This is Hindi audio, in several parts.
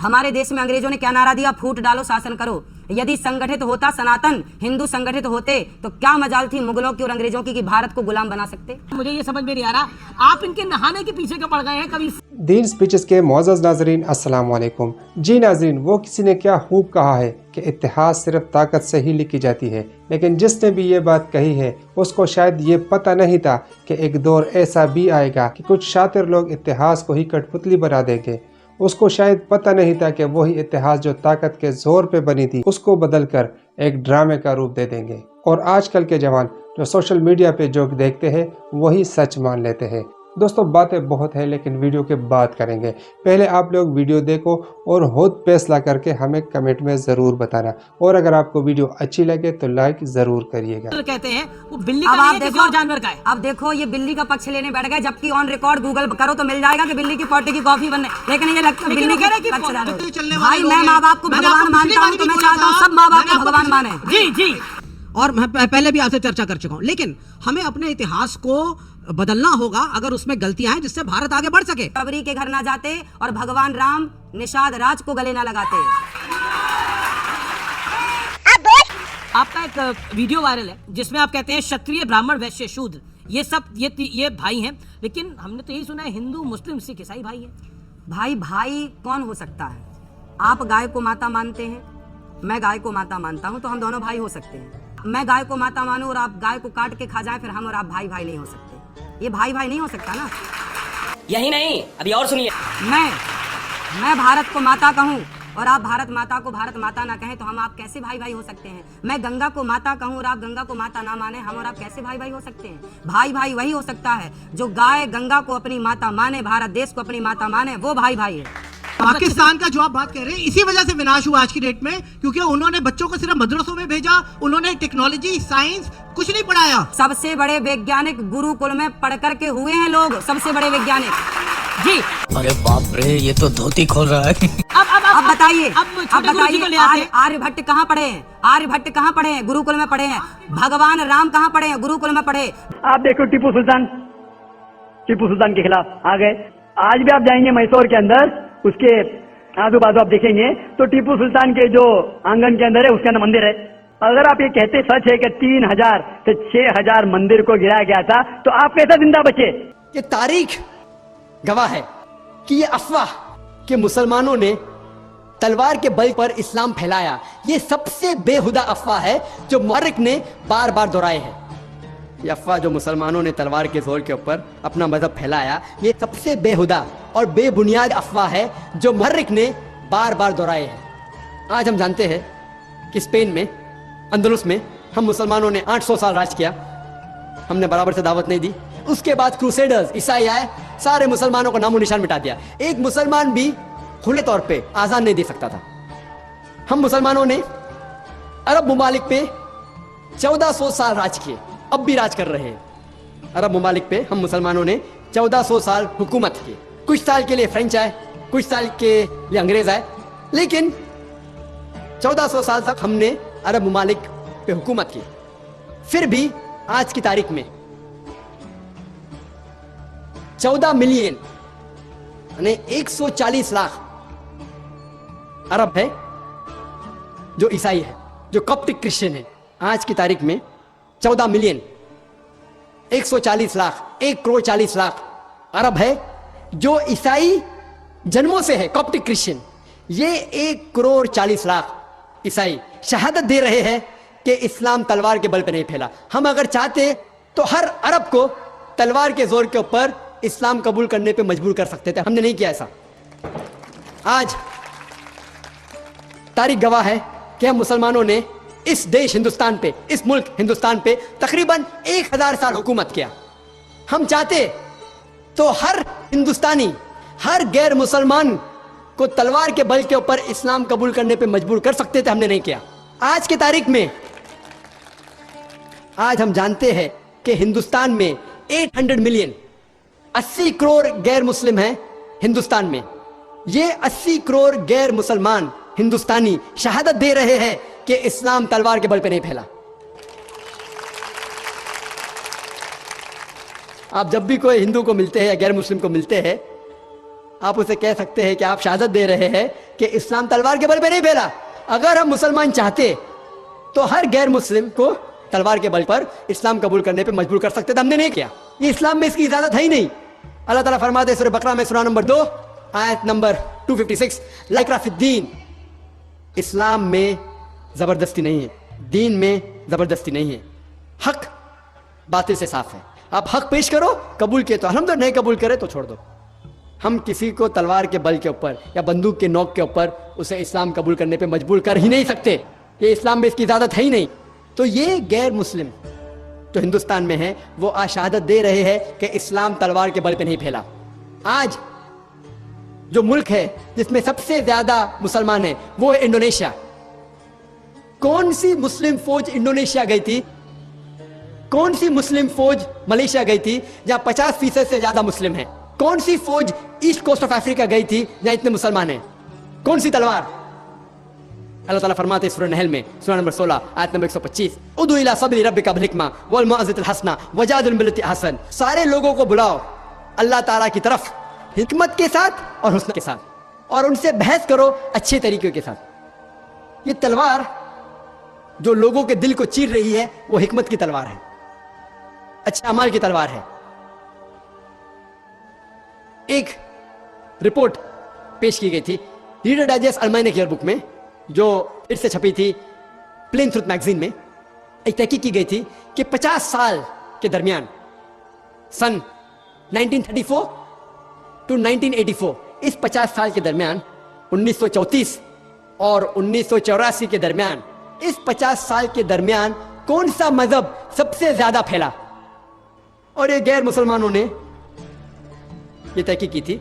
हमारे देश में अंग्रेजों ने क्या नारा दिया? फूट डालो शासन करो। यदि संगठित होता सनातन हिंदू संगठित होते तो क्या मजाल थी मुगलों की और अंग्रेजों की कि भारत को गुलाम बना सकते? मुझे ये समझ में नहीं आ रहा आप इनके नहाने के पीछे क्यों पड़ गए हैं। कभी दीन स्पीचेस के मोअज़्ज़ज़ नाज़रीन अस्सलाम वालेकुम। जी नाज़रीन, वो किसी ने क्या खूब कहा है कि इतिहास सिर्फ ताकत से ही लिखी जाती है, लेकिन जिसने भी ये बात कही है उसको शायद ये पता नहीं था कि एक दौर ऐसा भी आएगा कि कुछ शातिर लोग इतिहास को ही कठपुतली बना देंगे। उसको शायद पता नहीं था कि वही इतिहास जो ताकत के जोर पे बनी थी उसको बदलकर एक ड्रामे का रूप दे देंगे। और आजकल के जवान जो सोशल मीडिया पे जो देखते हैं वही सच मान लेते हैं। दोस्तों, बातें बहुत है लेकिन वीडियो के बाद करेंगे। पहले आप लोग वीडियो देखो और खुद फैसला करके हमें कमेंट में ज़रूर बताना। और अगर आपको वीडियो अच्छी लगे तो लाइक ज़रूर करिएगा। तो कहते हैं वो बिल्ली का नहीं है, किसी और जानवर का है। अब देखो ये बिल्ली का पक्ष लेने बैठ गए, जबकि ऑन रिकॉर्ड गूगल करो तो मिल जाएगा कि बिल्ली की पोटी की कॉफी बनने, लेकिन ये लगता है बिल्ली के भाई मैं माँ बाप को भगवान मानता हूँ तो मैं चाहता हूँ सब माँ बाप को भगवान माने। जी जी। और मैं पहले भी आपसे चर्चा कर चुका हूँ, लेकिन हमें अपने इतिहास को बदलना होगा अगर उसमें गलतियां हैं जिससे भारत आगे बढ़ सके। कबरी के घर ना जाते और भगवान राम निषाद राज को गले ना लगाते। आपका एक वीडियो वायरल है जिसमें आप कहते हैं क्षत्रिय ब्राह्मण वैश्य शूद्र ये सब ये भाई हैं, लेकिन हमने तो यही सुना है हिंदू मुस्लिम सिख ईसाई भाई है। भाई कौन हो सकता है? आप गाय को माता मानते हैं, मैं गाय को माता मानता हूं, तो हम दोनों भाई हो सकते हैं। मैं गाय को माता मानूं और आप गाय को काट के खा जाएं, फिर हम और आप भाई नहीं हो सकते। ये भाई नहीं हो सकता ना। यही नहीं, अभी और सुनिए। मैं भारत को माता कहूं और आप भारत माता को भारत माता ना कहें तो हम आप कैसे भाई हो सकते हैं? मैं गंगा को माता कहूं और आप गंगा को माता ना माने, हम और आप कैसे भाई हो सकते हैं? भाई वही हो सकता है जो गाय गंगा को अपनी माता माने, भारत देश को अपनी माता माने, वो भाई है। पाकिस्तान का जो आप बात कर रहे हैं इसी वजह से विनाश हुआ आज की डेट में, क्योंकि उन्होंने बच्चों को सिर्फ मदरसों में भेजा, उन्होंने टेक्नोलॉजी साइंस कुछ नहीं पढ़ाया। सबसे बड़े वैज्ञानिक गुरुकुल में पढ़ करके हुए हैं लोग, सबसे बड़े वैज्ञानिक। जी अरे बाप रे, ये तो धोती खोल रहा है। अब बताइए अब आर्यभट्ट कहाँ पढ़े हैं? आर्यभट्ट कहाँ पढ़े हैं? गुरुकुल में पढ़े हैं। भगवान राम कहाँ पढ़े हैं? गुरुकुल में पढ़े। आप देखो टीपू सुल्तान के खिलाफ आ गए। आज भी आप जाएंगे मैसूर के अंदर, उसके आजू बाजू आप देखेंगे तो टीपू सुल्तान के जो आंगन के अंदर है उसके अंदर मंदिर है। अगर आप ये कहते सच है कि 3000 से 6000 मंदिर को गिराया गया था तो आप कैसा जिंदा बचे? ये तारीख गवाह है कि ये अफवाह कि मुसलमानों ने तलवार के बल पर इस्लाम फैलाया, ये सबसे बेहुदा अफवाह है जो मुअर्रिख ने बार बार दोहराए हैं। ये अफवाह जो मुसलमानों ने तलवार के जोर के ऊपर अपना मजहब फैलाया, ये सबसे बेहुदा और बेबुनियाद अफवाह है जो मुअर्रिख ने बार बार दोहराए हैं। आज हम जानते हैं कि स्पेन में, अंदलुस में हम मुसलमानों ने 800 साल राज किया, हमने बराबर से दावत नहीं दी। उसके बाद क्रूसेडर्स ईसाई आए, सारे मुसलमानों को नामो निशान मिटा दिया। एक मुसलमान भी खुले तौर पे आज़ान नहीं दे सकता था। हम मुसलमानों ने अरब मुमालिक पे 1400 साल राज किए, अब भी राज कर रहे हैं। अरब मुमालिक पे हम मुसलमानों ने 1400 साल हुकूमत की। कुछ साल के लिए फ्रेंच आए, कुछ साल के लिए अंग्रेज आए, लेकिन 1400 साल तक हमने अरब मुमालिक पे हुकूमत की। फिर भी आज की तारीख में 14 मिलियन यानी 140 लाख अरब है जो ईसाई है, जो कॉप्टिक क्रिश्चियन है। आज की तारीख में 14 मिलियन 140 लाख 1 करोड़ 40 लाख अरब है जो ईसाई जन्मों से है, कॉप्टिक क्रिश्चियन। ये 1 करोड़ 40 लाख ईसाई शहादत दे रहे हैं कि इस्लाम तलवार के बल पर नहीं फैला। हम अगर चाहते तो हर अरब को तलवार के जोर के ऊपर इस्लाम कबूल करने पे मजबूर कर सकते थे, हमने नहीं किया ऐसा। आज तारीख गवाह है कि हम मुसलमानों ने इस देश हिंदुस्तान पे, इस मुल्क हिंदुस्तान पे तकरीबन 1000 साल हुकूमत किया। हम चाहते तो हर हिंदुस्तानी, हर गैर मुसलमान को तलवार के बल के ऊपर इस्लाम कबूल करने पे मजबूर कर सकते थे, हमने नहीं किया। आज की तारीख में आज हम जानते हैं कि हिंदुस्तान में 800 मिलियन 80 करोड़ गैर मुस्लिम हैं हिंदुस्तान में। ये 80 करोड़ गैर मुसलमान हिंदुस्तानी शहादत दे रहे हैं कि इस्लाम तलवार के बल पे नहीं फैला। आप जब भी कोई हिंदू को मिलते हैं या गैर मुस्लिम को मिलते हैं, आप उसे कह सकते हैं कि आप शहादत दे रहे हैं कि इस्लाम तलवार के बल पे नहीं फैला। अगर हम मुसलमान चाहते तो हर गैर मुस्लिम को तलवार के बल पर इस्लाम कबूल करने पे मजबूर कर सकते थे, हमने नहीं किया। ये इस्लाम में इसकी इजाजत है ही नहीं। अल्लाह ताला फरमाते हैं सूरह बकरा में सूरा नंबर 2 आयत नंबर 256, ला इकराह फिद्दीन, इस्लाम में जबरदस्ती नहीं है, दीन में जबरदस्ती नहीं है। हक बातिल से साफ है। आप हक पेश करो, कबूल किए तो अल्हम्दुलिल्लाह, नहीं कबूल करे तो छोड़ दो। हम किसी को तलवार के बल के ऊपर या बंदूक के नोक के ऊपर उसे इस्लाम कबूल करने पे मजबूर कर ही नहीं सकते। ये इस्लाम में इसकी इजाजत है ही नहीं। तो ये गैर मुस्लिम जो हिंदुस्तान में है वो आज शहादत दे रहे हैं कि इस्लाम तलवार के बल पे नहीं फैला। आज जो मुल्क है जिसमें सबसे ज्यादा मुसलमान है वो है इंडोनेशिया। कौन सी मुस्लिम फौज इंडोनेशिया गई थी? कौन सी मुस्लिम फौज मलेशिया गई थी जहां 50% से ज्यादा मुस्लिम हैं? कौन सी फौज ईस्ट कोस्ट ऑफ अफ्रीका गई थी जहां इतने मुसलमान हैं? कौन सी तलवार? अल्लाह ताला फरमाते हैं सूरह नहल में सूरा नंबर 16 आयत नंबर 125, उदु इला सबील रब्बिका बिल हिकमा वल मौइज़तिल हसना वजादिल बिल्लती अहसन। सारे लोगों को बुलाओ अल्लाह ताला की तरफ हिकमत के साथ और हुस्न के साथ, और उनसे बहस करो अच्छे तरीके के साथ। ये तलवार जो लोगों के दिल को चीर रही है वो हिकमत की तलवार है, अच्छे अमाल की तलवार है। एक रिपोर्ट पेश की गई थी रीडर डाइजेस्ट अलमाइने ईयर बुक में, जो फिर से छपी थी प्लेन ट्रुथ मैगजीन में। एक तहकीक की गई थी कि 50 साल के दरमियान, सन 1934 टू 1984, इस 50 साल के दरमियान 1934 और 1984 के दरमियान, इस 50 साल के दरमियान कौन सा मजहब सबसे ज्यादा फैला? और ये गैर मुसलमानों ने ये तहकीक की थी।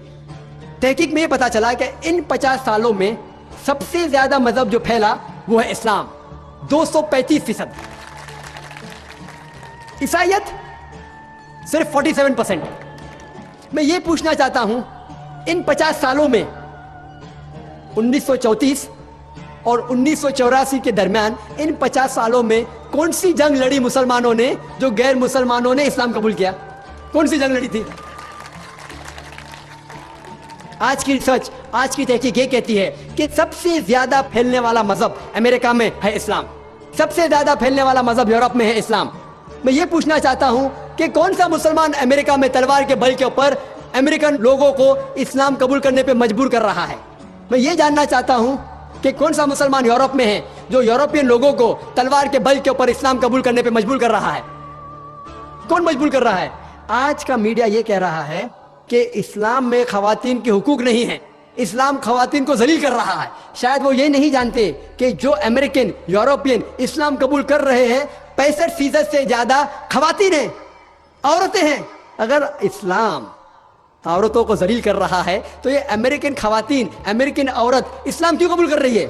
तहकीक में ये पता चला कि इन 50 सालों में सबसे ज्यादा मजहब जो फैला वो है इस्लाम, 235%। ईसाईयत सिर्फ 47%। मैं ये पूछना चाहता हूं, इन 50 सालों में 1934 और 1984 के दरमियान, इन 50 सालों में कौन सी जंग लड़ी मुसलमानों ने जो गैर मुसलमानों ने इस्लाम कबूल किया? कौन सी जंग लड़ी थी? आज की रिसर्च, आज की तहकीक ये कहती है कि सबसे ज्यादा फैलने वाला मजहब अमेरिका में है इस्लाम, सबसे ज्यादा फैलने वाला मजहब यूरोप में है इस्लाम। मैं ये पूछना चाहता हूं कि कौन सा मुसलमान अमेरिका में तलवार के बल के ऊपर अमेरिकन लोगों को इस्लाम कबूल करने पे मजबूर कर रहा है? मैं ये जानना चाहता हूं कि कौन सा मुसलमान यूरोप में है जो यूरोपियन लोगों को तलवार के बल के ऊपर इस्लाम कबूल करने पे मजबूर कर रहा है? कौन मजबूर कर रहा है? आज का मीडिया ये कह रहा है कि इस्लाम में खवातीन के हुकूक नहीं है, इस्लाम खवातीन को जलील कर रहा है। शायद वो ये नहीं जानते कि जो अमेरिकन, यूरोपियन इस्लाम कबूल कर रहे हैं 65% से ज्यादा खवातीन हैं, औरतें हैं। अगर इस्लाम औरतों को जलील कर रहा है तो ये अमेरिकन खवातीन, अमेरिकन औरत इस्लाम क्यों कबूल कर रही है?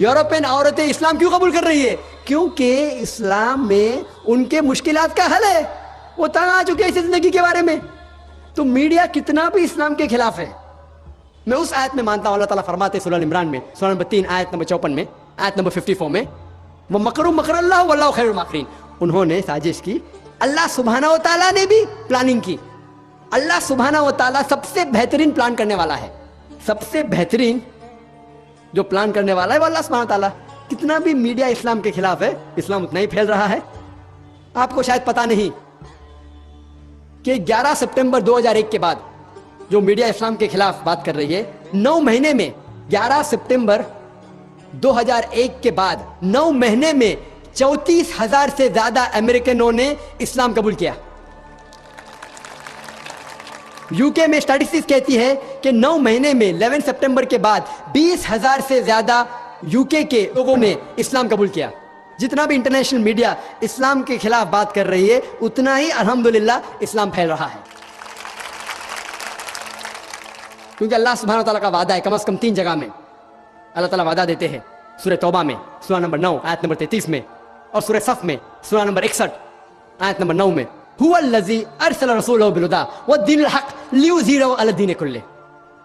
यूरोपियन औरतें इस्लाम क्यों कबूल कर रही है? क्योंकि इस्लाम में उनके मुश्किलात का हल है, वो तंग आ चुके हैं इस जिंदगी के बारे में। तो मीडिया कितना भी इस्लाम के खिलाफ है। मैं उस आयत में मानता हूं, अल्लाह ताला फरमाते सूरह इमरान में सूरह नंबर 3 आयत नंबर 54 में, आयत नंबर 54 में, वो मकरू मकरल्लाह वल्लाहु खैरुल माकिरीन, उन्होंने साजिश की, अल्लाह सुब्हानहू व तआला ने भी प्लानिंग की। अल्लाह सुब्हानहू व तआला सबसे बेहतरीन प्लान करने वाला है। सबसे बेहतरीन जो प्लान करने वाला है वो अल्लाह सुब्हानहू व तआला। कितना भी मीडिया इस्लाम के खिलाफ है, इस्लाम उतना ही फैल रहा है। आपको शायद पता नहीं कि 11 सितंबर 2001 के बाद जो मीडिया इस्लाम के खिलाफ बात कर रही है, 9 महीने में, 11 सितंबर 2001 के बाद 9 महीने में 34,000 से ज्यादा अमेरिकनों ने इस्लाम कबूल किया। यूके में स्टैटिस्टिक्स कहती है कि 9 महीने में 11 सितंबर के बाद 20,000 से ज्यादा यूके के लोगों ने इस्लाम कबूल किया। जितना भी इंटरनेशनल मीडिया इस्लाम के खिलाफ बात कर रही है, उतना ही अल्हम्दुलिल्लाह इस्लाम फैल रहा है। क्योंकि अल्लाह सुब्हानहू व तआला का वादा है, कम से कम 3 जगह में अल्लाह ताला वादा देते हैं। सूरह तौबा में सूरा नंबर 9 आयत नंबर 33 में, और सूरह सफ में सूरा नंबर 61 आयत नंबर 9 में, हुवल्लज़ी अरसला रसूलहू बिल-हुदा व-दीनिल हक़ लियुज़हिरहू अला दीनि कुल्लिही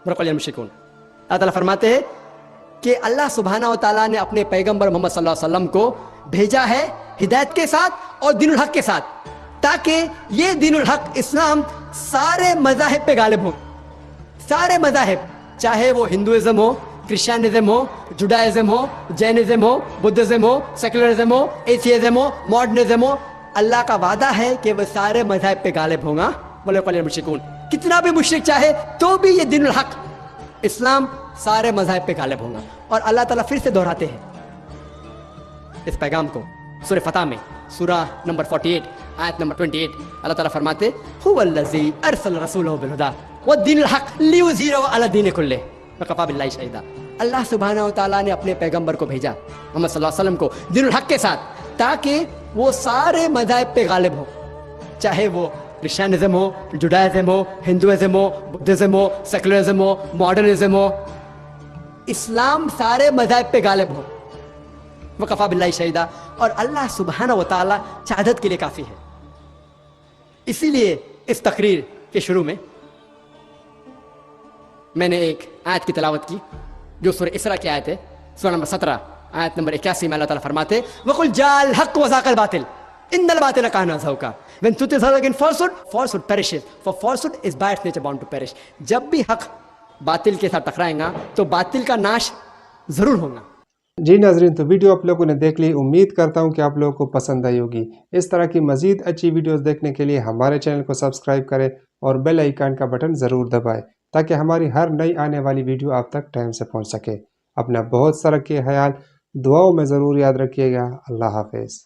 वलौ मुश्रिकून। अल्लाह ताला फरमाते हैं कि अल्लाह सुब्हानहू व तआला ने अपने पैगंबर मोहम्मद सल्लल्लाहु अलैहि वसल्लम को भेजा है हिदायत के साथ और दीनुल हक के साथ, ताकि ये दीनुल हक इस्लाम सारे मजाहिब पे गालिब होंगे, सारे मजाहिब, चाहे वो हिंदुइज्म हो, क्रिश्चियनिज्म हो, जुडाइज्म हो, जैनिज्म हो, बुद्धिज्म हो, सेकुलरिज्म हो, एथियज्म हो, मॉडर्निज्म हो, अल्लाह का वादा है कि वह सारे मजहब पे गालिब होगा। बोले कौन मुश्रिकून, कितना भी मुश्रिक चाहे तो भी ये दीनुल हक इस्लाम सारे मजहब पे गालिब होगा। और अल्लाह ताला फिर से दोहराते हैं इस पैगाम को सूरह फतह में, सूरह नंबर 48 आयत नंबर 28, अल्लाह ताला फरमाते हुवल्लज़ी अरसल रसूलहु बिल हुदा व दीनुल हक लियुज़हिरहु अला दीनि कुल्लिहि व कफ़ा बिल्लाहि शहीदा। अल्लाह सुब्हानहु व तआला ने अपने पैगंबर को भेजा मोहम्मद सल्लल्लाहु अलैहि वसल्लम को दीनुल हक के साथ, ताकि वो सारे मज़ाहिब पे गालिब हो, चाहे वो क्रिश्चियनिज्म हो, जुडाइज्म हो, हिंदुइज्म हो, बुद्धिज्म हो, सेकुलरिज्म हो, मॉडर्निज्म हो, इस्लाम सारे मज़ाहिब पे गालिब हो। वकफ़ा बिल्लाहि शहीदा, और अल्लाह सुब्हानहु व तआला शहादत के लिए काफ़ी है। इसीलिए इस तकरीर के शुरू में मैंने एक आयत की तिलावत की जो सूरह इसरा की आयत है, सूरह नंबर 17 आयत नंबर 81 में अल्लाह ताला फरमाते वकुल जाल हक व ज़ाक़ल बातिल इन्नल बातिल काना ज़हूका व्हेन तुतिज़हर against falsehood, falsehood perishes, for falsehood is by its nature bound to perish। जब भी हक बातिल के साथ टकराएगा तो बातिल का नाश जरूर होगा। जी नाजरीन, तो वीडियो आप लोगों ने देख ली, उम्मीद करता हूँ कि आप लोगों को पसंद आई होगी। इस तरह की मज़ीद अच्छी वीडियोस देखने के लिए हमारे चैनल को सब्सक्राइब करें और बेल आइकन का बटन ज़रूर दबाएं, ताकि हमारी हर नई आने वाली वीडियो आप तक टाइम से पहुँच सके। अपना बहुत सारा ख्याल दुआओं में ज़रूर याद रखिएगा। अल्लाह हाफ़िज़।